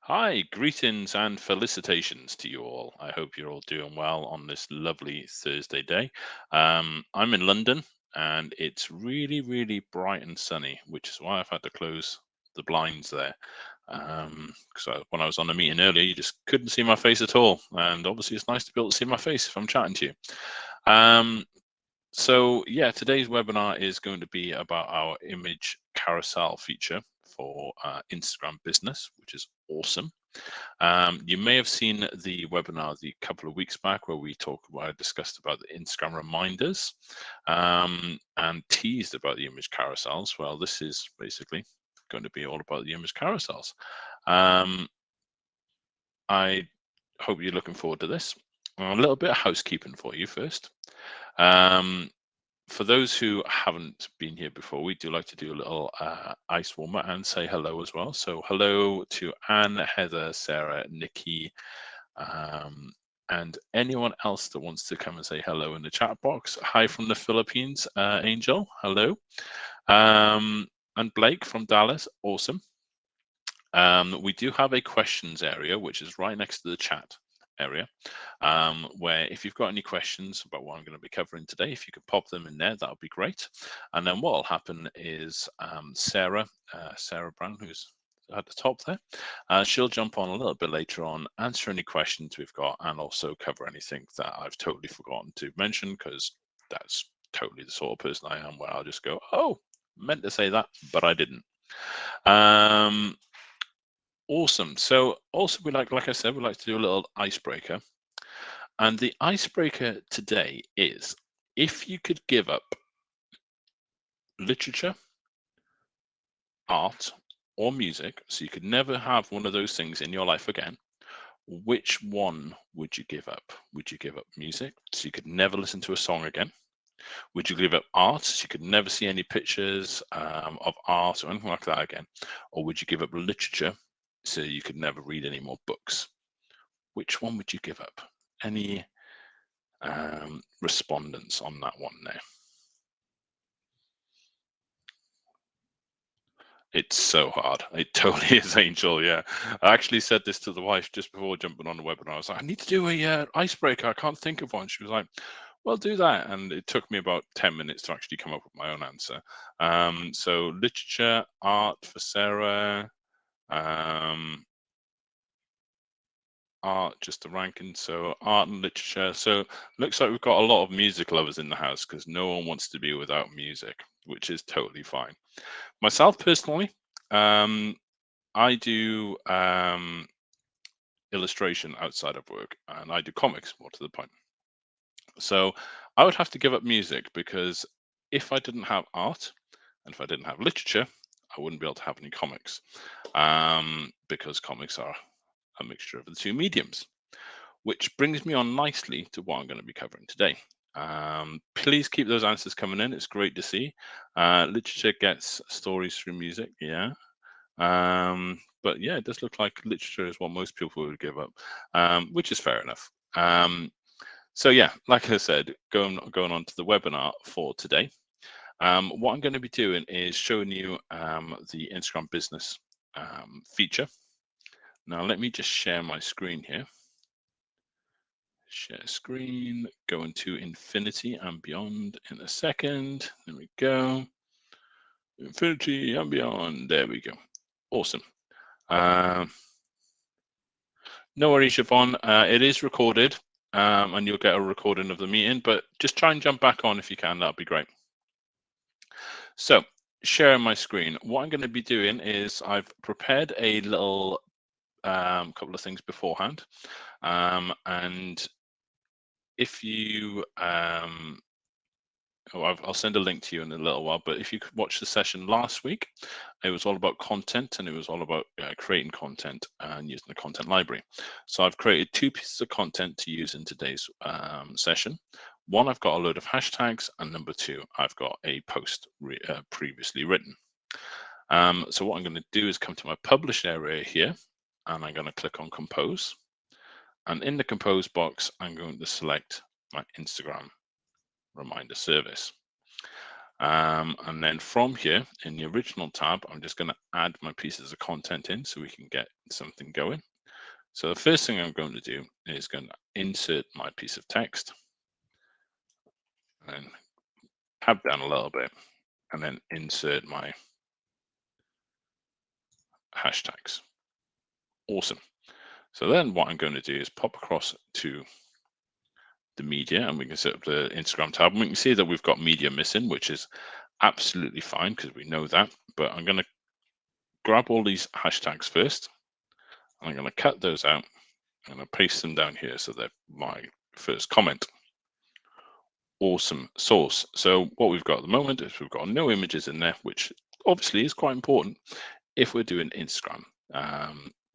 Hi, greetings and felicitations to you all. I hope you're all doing well on this lovely Thursday day. I'm in London and it's really, really bright and sunny, which is why I've had to close the blinds there. So when I was on the meeting earlier, you just couldn't see my face at all. And obviously, it's nice to be able to see my face if I'm chatting to you. Um, yeah, today's webinar is going to be about our image carousel feature for Instagram business, which is awesome. You may have seen the webinar the couple of weeks back where I discussed about the Instagram reminders and teased about the image carousels. Well, this is basically going to be all about the image carousels. Um, I hope you're looking forward to this. A little bit of housekeeping for you first. Um, for those who haven't been here before, we do like to do a little ice warmer and say hello as well. So hello to Anne, Heather, Sarah, Nikki, um, and anyone else that wants to come and say hello in the chat box. Hi from the Philippines, Angel, hello. And Blake from Dallas, awesome. We do have a questions area, which is right next to the chat area, where if you've got any questions about what I'm going to be covering today, if you could pop them in there, that would be great. And then what will happen is Sarah Brown, who's at the top there, she'll jump on a little bit later on, answer any questions we've got, and also cover anything that I've totally forgotten to mention, because that's totally the sort of person I am, where I'll just go, oh, meant to say that, but I didn't. Awesome. So also like I said, we like to do a little icebreaker. And the icebreaker today is, if you could give up literature, art, or music, so you could never have one of those things in your life again, which one would you give up? Would you give up music, so you could never listen to a song again? Would you give up art, so you could never see any pictures of art or anything like that again? Or would you give up literature, so you could never read any more books? Which one would you give up? Any respondents on that one now? It's so hard. It totally is, Angel. Yeah, I actually said this to the wife just before jumping on the webinar. I was like, I need to do a icebreaker. I can't think of one. She was like, well, do that. And it took me about 10 minutes to actually come up with my own answer. So literature, art for Sarah, um, art, just the ranking. So art and literature. So looks like we've got a lot of music lovers in the house, because no one wants to be without music, which is totally fine. Myself personally, um, I do illustration outside of work, and I do comics, more to the point. So I would have to give up music, because if I didn't have art and if I didn't have literature, I wouldn't be able to have any comics, because comics are a mixture of the two mediums. Which brings me on nicely to what I'm going to be covering today. Please keep those answers coming in. It's great to see. Literature gets stories through music, yeah. But yeah, it does look like literature is what most people would give up, which is fair enough. So yeah, like I said, going on to the webinar for today. What I'm going to be doing is showing you the Instagram business feature. Now let me just share my screen here. Share screen, go into infinity and beyond in a second. There we go. Infinity and beyond. There we go. Awesome. No worries, Siobhan. It is recorded, and you'll get a recording of the meeting, but just try and jump back on if you can. That'd be great. So, sharing my screen. What I'm going to be doing is I've prepared a little couple of things beforehand, and if you I'll send a link to you in a little while, but if you could watch the session last week, it was all about content, and it was all about creating content and using the content library. So I've created two pieces of content to use in today's session. One, I've got a load of hashtags, and number two, I've got a post previously written. So what I'm going to do is come to my publish area here, and I'm going to click on compose. And in the compose box, I'm going to select my Instagram reminder service. And then from here in the original tab, I'm just going to add my pieces of content in so we can get something going. So the first thing I'm going to do is going to insert my piece of text and tab down a little bit and then insert my hashtags. Awesome. So then what I'm going to do is pop across to the media and we can set up the Instagram tab. And we can see that we've got media missing, which is absolutely fine because we know that. But I'm going to grab all these hashtags first. And I'm going to cut those out and I'll paste them down here so they're my first comment. Awesome source. So what we've got at the moment is we've got no images in there, which obviously is quite important if we're doing Instagram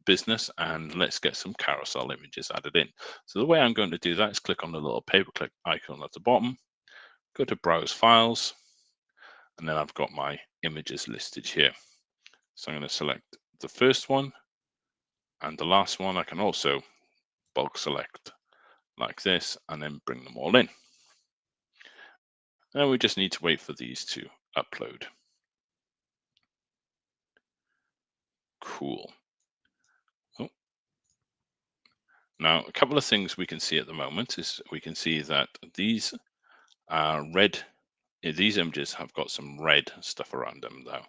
business. And let's get some carousel images added in. So the way I'm going to do that is click on the little paperclip icon at the bottom, go to browse files, and then I've got my images listed here. So I'm going to select the first one and the last one. I can also bulk select like this and then bring them all in. And we just need to wait for these to upload. Cool. Oh. Now, a couple of things we can see at the moment is we can see that these these images have got some red stuff around them though.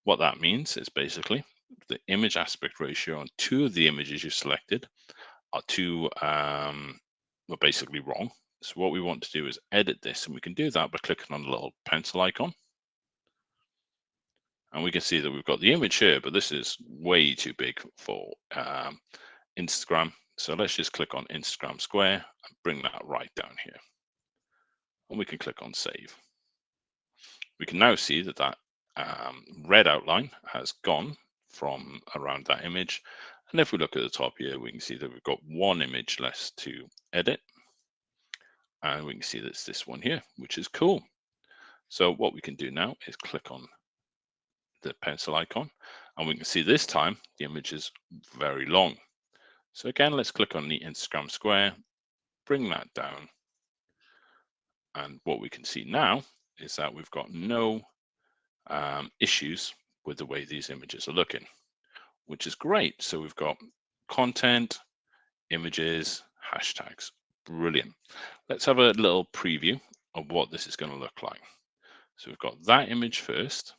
What that means is basically the image aspect ratio on two of the images you selected are were basically wrong. So what we want to do is edit this, and we can do that by clicking on the little pencil icon. And we can see that we've got the image here, but this is way too big for Instagram. So let's just click on Instagram Square and bring that right down here. And we can click on Save. We can now see that that red outline has gone from around that image. And if we look at the top here, we can see that we've got one image less to edit. And we can see that it's this one here, which is cool. So what we can do now is click on the pencil icon, and we can see this time the image is very long. So again, let's click on the Instagram square, bring that down. And what we can see now is that we've got no issues with the way these images are looking, which is great. So we've got content, images, hashtags. Brilliant. Let's have a little preview of what this is going to look like. So we've got that image first,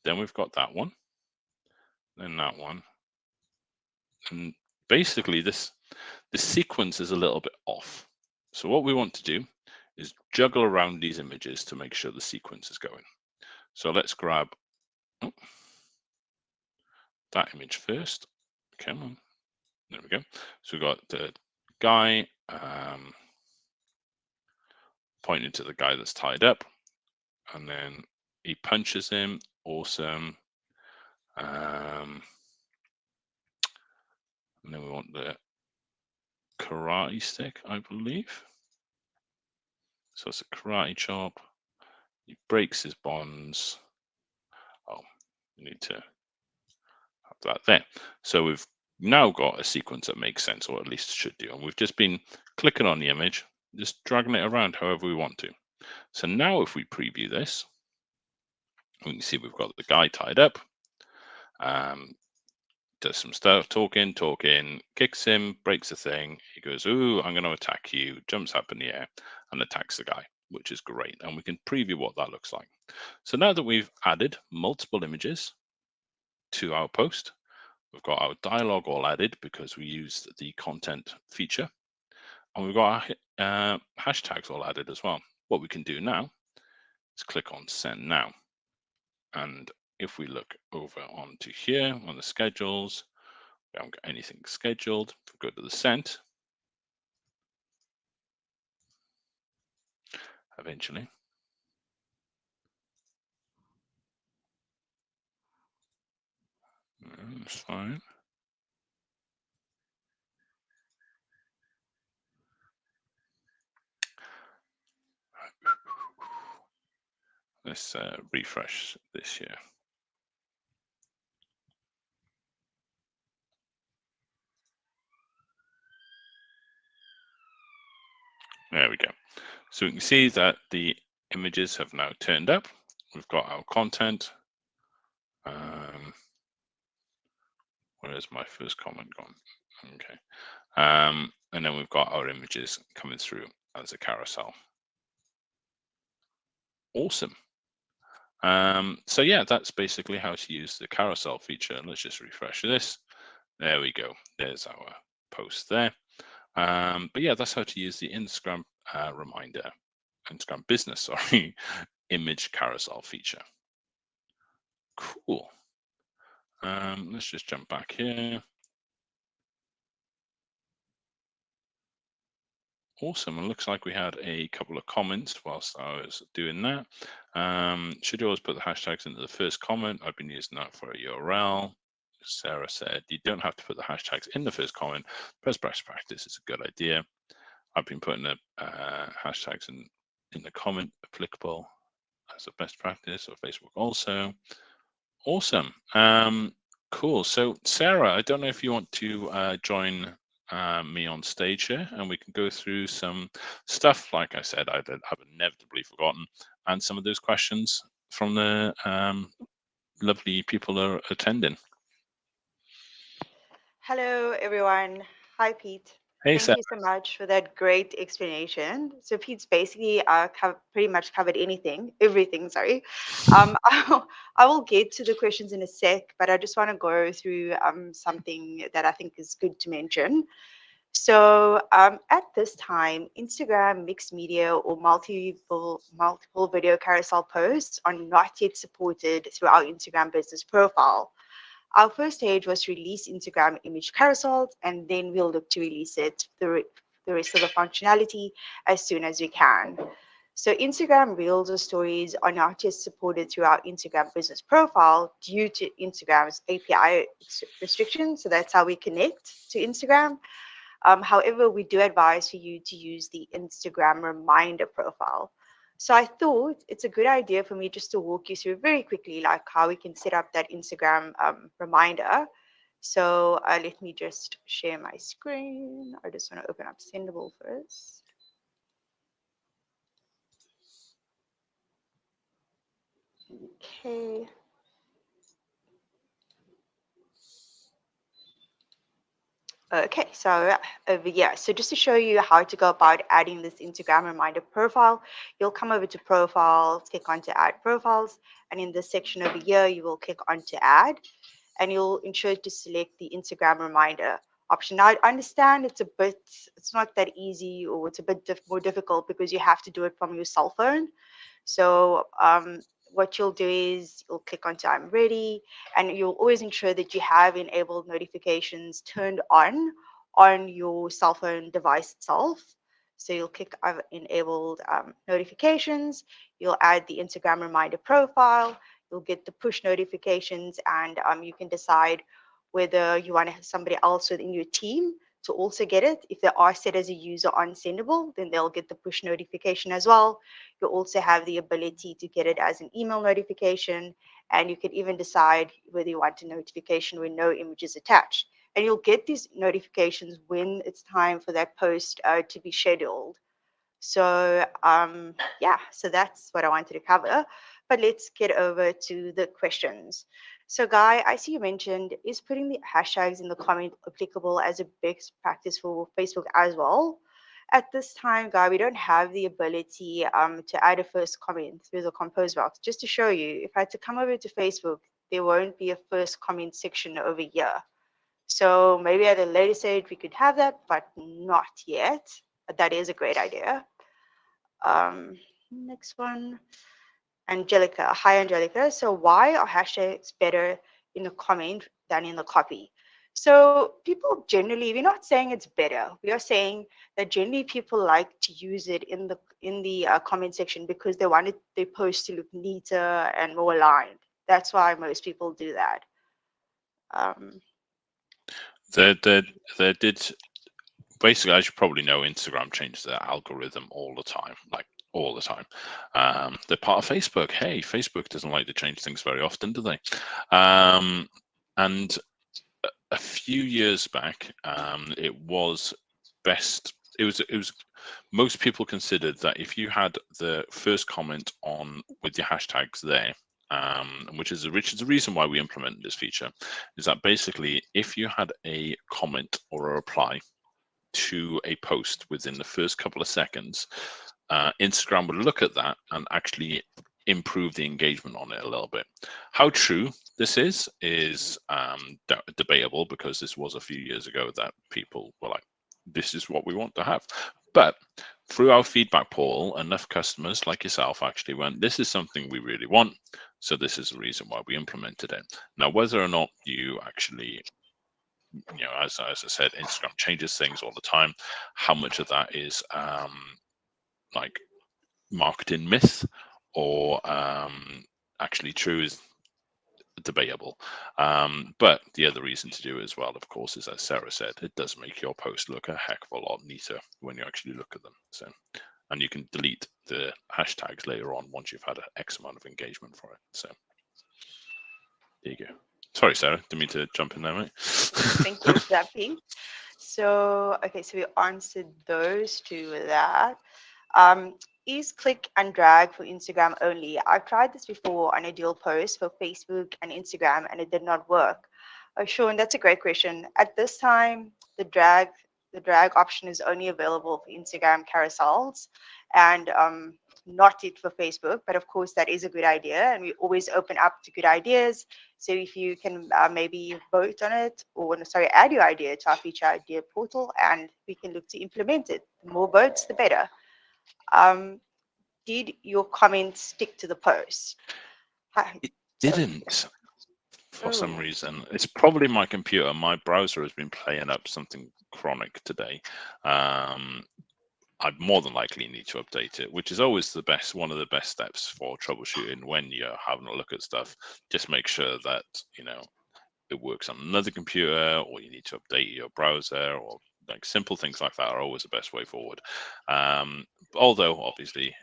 then we've got that one, then that one. And basically the sequence is a little bit off. So what we want to do is juggle around these images to make sure the sequence is going. So let's grab that image first. Come on. There we go. So we've got the guy pointing to the guy that's tied up, and then he punches him. Awesome. And then we want the karate stick, I believe. So it's a karate chop. He breaks his bonds. Oh, we need to have that there. So we've now got a sequence that makes sense, or at least should do. And we've just been clicking on the image, just dragging it around however we want to. So now if we preview this, we can see we've got the guy tied up. Does some stuff, talking, kicks him, breaks the thing. He goes, "Ooh, I'm going to attack you," jumps up in the air and attacks the guy, which is great. And we can preview what that looks like. So now that we've added multiple images to our post, we've got our dialogue all added because we used the content feature, and we've got our hashtags all added as well. What we can do now is click on Send Now. And if we look over onto here on the schedules, we haven't got anything scheduled. If we go to the sent, eventually. That's fine. Let's refresh this here. There we go. So we can see that the images have now turned up. We've got our content. Where is my first comment gone? Okay. And then we've got our images coming through as a carousel. Awesome. So yeah, that's basically how to use the carousel feature. And let's just refresh this. There we go. There's our post there. But yeah, that's how to use the Instagram reminder, Instagram business, sorry, image carousel feature. Cool. Let's just jump back here. Awesome. It looks like we had a couple of comments whilst I was doing that. Should you always put the hashtags into the first comment? I've been using that for a URL. Sarah said, you don't have to put the hashtags in the first comment. Best practice is a good idea. I've been putting the hashtags in the comment applicable as a best practice, or Facebook also. Awesome. Cool. So Sarah, I don't know if you want to join me on stage here, and we can go through some stuff. Like I said, I've inevitably forgotten, and some of those questions from the lovely people that are attending. Hello, everyone. Hi, Pete. Hey, Thank Sarah. you so much for that great explanation. So Pete's basically pretty much covered everything. Sorry. I will get to the questions in a sec, but I just want to go through something that I think is good to mention. So at this time, Instagram mixed media or multiple video carousel posts are not yet supported through our Instagram business profile. Our first stage was to release Instagram image carousels, and then we'll look to release the rest of the functionality as soon as we can. So Instagram Reels or Stories are not just supported through our Instagram business profile due to Instagram's API restrictions. So that's how we connect to Instagram. However, we do advise for you to use the Instagram reminder profile. So I thought it's a good idea for me just to walk you through very quickly, like how we can set up that Instagram reminder. So let me just share my screen. I just want to open up Sendible first. Okay. Okay, so over here. So just to show you how to go about adding this Instagram reminder profile, you'll come over to profile, click onto add profiles, and in this section over here, you will click onto add, and you'll ensure to select the Instagram reminder option. Now, I understand it's not that easy, or it's a bit more difficult because you have to do it from your cell phone. So what you'll do is you'll click onto I'm ready, and you'll always ensure that you have enabled notifications turned on your cell phone device itself. So you'll click I've enabled notifications. You'll add the Instagram reminder profile. You'll get the push notifications, and you can decide whether you want to have somebody else within your team to also get it. If they are set as a user on Sendible, then they'll get the push notification as well. You also have the ability to get it as an email notification, and you can even decide whether you want a notification when no image is attached. And you'll get these notifications when it's time for that post to be scheduled. So yeah, so that's what I wanted to cover. But let's get over to the questions. So Guy, I see you mentioned, is putting the hashtags in the comment applicable as a best practice for Facebook as well? At this time, Guy, we don't have the ability to add a first comment through the compose box. Just to show you, if I had to come over to Facebook, there won't be a first comment section over here. So maybe at a later stage we could have that, but not yet. But that is a great idea. Next one, Angelica. Hi, Angelica. So why are hashtags better in the comment than in the copy? So people generally, we're not saying it's better. We are saying that generally people like to use it in the comment section because they want their post to look neater and more aligned. That's why most people do that. Um, There did basically, as you probably know, Instagram changes their algorithm all the time, like all the time. They're part of Facebook. Hey, Facebook doesn't like to change things very often, do they? And a few years back, it was best. It was most people considered that if you had the first comment on with your hashtags there, which is the reason why we implemented this feature, is that basically if you had a comment or a reply to a post within the first couple of seconds, Instagram would look at that and actually improve the engagement on it a little bit. How true this is debatable, because this was a few years ago that people were like, this is what we want to have. But through our feedback poll, enough customers like yourself actually went, this is something we really want. So this is the reason why we implemented it. Now, whether or not you actually, as I said, Instagram changes things all the time. How much of that is like marketing myth or actually true is debatable. But the other reason to do it as well, of course, is as Sarah said, it does make your post look a heck of a lot neater when you actually look at them. So, and you can delete the hashtags later on once you've had an X amount of engagement for it. So there you go. Sorry, Sarah, didn't mean to jump in there, mate. Thank you, Zappy. So, okay, so we answered those two with that. Um, is click and drag for Instagram only? I've tried this before on a dual post for Facebook and Instagram, and it did not work. Sean, that's a great question. At this time, the drag option is only available for Instagram carousels, and not it for Facebook. But of course, that is a good idea, and we always open up to good ideas. So if you can maybe vote on it, or no, sorry, add your idea to our feature idea portal, and we can look to implement it. The more votes, the better. Um, did your comment stick to the post? It So, didn't, for some oh, reason. It's probably my computer. My browser has been playing up something chronic today. I'd more than likely need to update it, which is always one of the best steps for troubleshooting when you're having a look at stuff. Just make sure that, it works on another computer, or you need to update your browser, or like simple things like that are always the best way forward. Although obviously,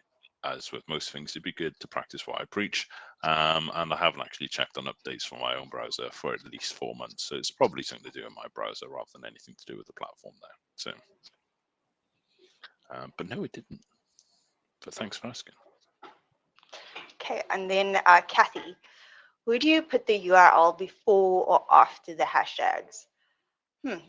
as with most things, it'd be good to practice what I preach. And I haven't actually checked on updates for my own browser for at least 4 months. So it's probably something to do with my browser rather than anything to do with the platform there. So, but no, it didn't. But thanks for asking. okay. And then Kathy, would you put the URL before or after the hashtags?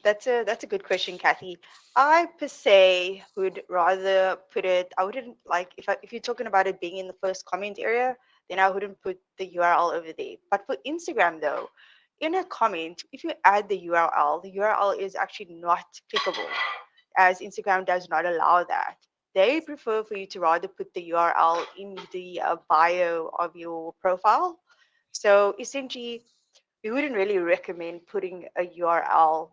That's a good question, Kathy. I per se would rather put it. I wouldn't like if you're talking about it being in the first comment area, then I wouldn't put the URL over there. But for Instagram though, in a comment, if you add the URL is actually not clickable, as Instagram does not allow that. They prefer for you to rather put the URL in the bio of your profile. So essentially, we wouldn't really recommend putting a URL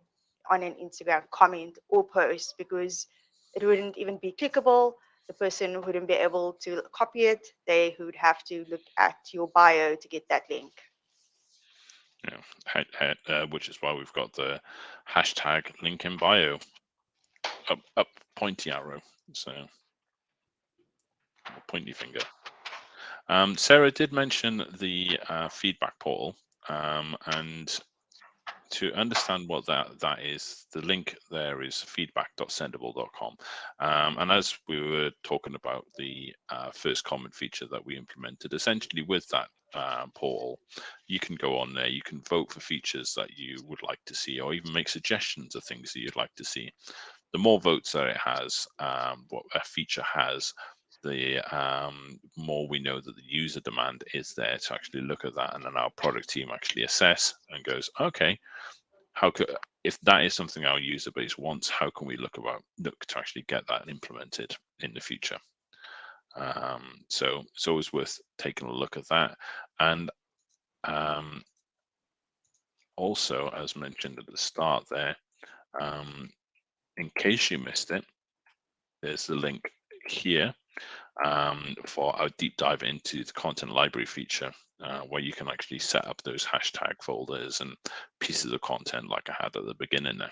on an Instagram comment or post because it wouldn't even be clickable. The person wouldn't be able to copy it. They would have to look at your bio to get that link. Which is why we've got the hashtag link in bio, up pointy arrow. So pointy finger. Sarah did mention the feedback portal, and to understand what that is, the link there is feedback.sendible.com. And as we were talking about the first comment feature that we implemented, essentially with that portal, you can go on there, you can vote for features that you would like to see, or even make suggestions of things that you'd like to see. The more votes that it has, what a feature has, the more we know that the user demand is there to actually look at that, and then our product team actually assess and goes, okay, how could, if that is something our user base wants, how can we look to actually get that implemented in the future? So it's always worth taking a look at that. And also, as mentioned at the start there, in case you missed it, there's the link here for our deep dive into the content library feature, where you can actually set up those hashtag folders and pieces of content like I had at the beginning there.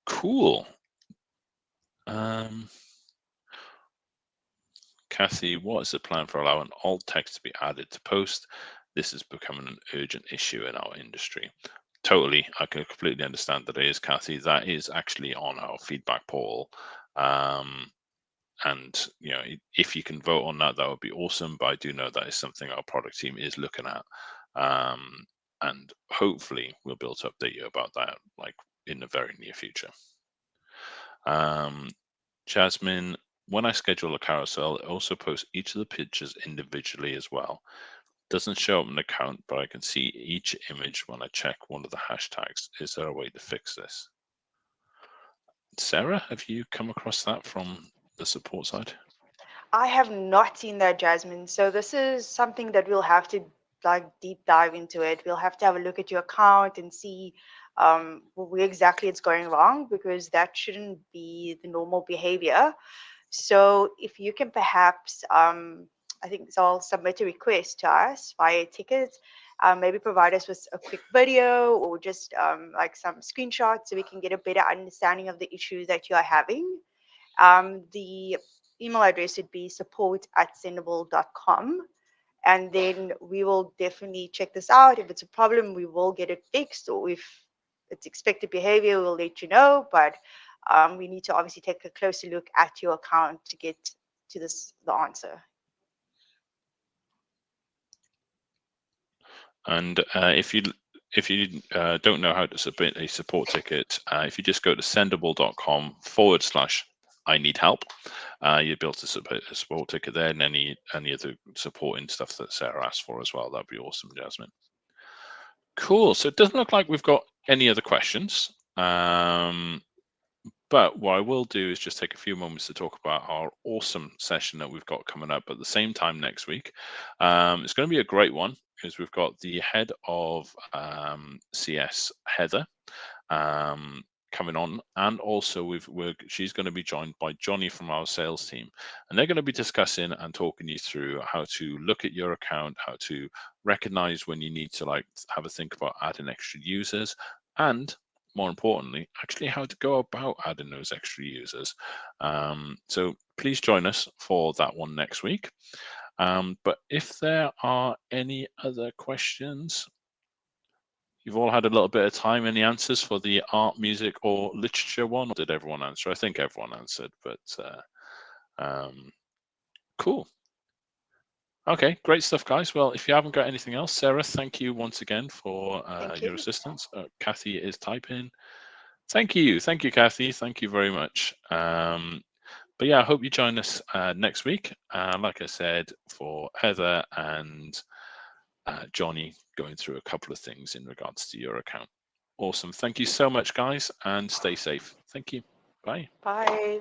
Cool. Kathy, what is the plan for allowing alt text to be added to post? This is becoming an urgent issue in our industry. totally. I can completely understand that it is, Kathy. That is actually on our feedback poll. Um, and if you can vote on that, that would be awesome. But I do know that is something our product team is looking at, and hopefully we'll be able to update you about that like in the very near future. um, Jasmine, when I schedule a carousel, it also posts each of the pictures individually as well. Doesn't show up in the count, but I can see each image when I check one of the hashtags. Is there a way to fix this? Sarah, have you come across that from the support side? I have not seen that, Jasmine. So this is something that we'll have to like deep dive into it. We'll have to have a look at your account and see where exactly it's going wrong, because that shouldn't be the normal behavior. So if you can perhaps, I think so, I'll submit a request to us via tickets. Maybe provide us with a quick video or just like some screenshots so we can get a better understanding of the issues that you are having. The email address would be support@sendible.com. And then we will definitely check this out. If it's a problem, we will get it fixed. Or if it's expected behavior, we'll let you know. But we need to obviously take a closer look at your account to get to the answer. And if you don't know how to submit a support ticket, if you just go to sendible.com/I need help, you'll be able to submit a support ticket there, and any other supporting stuff that Sarah asked for as well. That'd be awesome, Jasmine. Cool. So it doesn't look like we've got any other questions. But what I will do is just take a few moments to talk about our awesome session that we've got coming up at the same time next week. It's going to be a great one because we've got the head of CS, Heather, um, coming on, and also she's going to be joined by Johnny from our sales team, and they're going to be discussing and talking you through how to look at your account, how to recognize when you need to like have a think about adding extra users, and more importantly, actually how to go about adding those extra users. So please join us for that one next week. But if there are any other questions, you've all had a little bit of time. Any answers for the art, music, or literature one? Or did everyone answer? I think everyone answered, but um, cool. Okay, great stuff, guys. Well, if you haven't got anything else, Sarah, thank you once again for Thank your you. assistance. Kathy is typing. Thank you, Kathy. Thank you very much. But yeah, I hope you join us next week. Like I said, for Heather and Johnny going through a couple of things in regards to your account. Awesome. Thank you so much, guys, and stay safe. Thank you. Bye. Bye.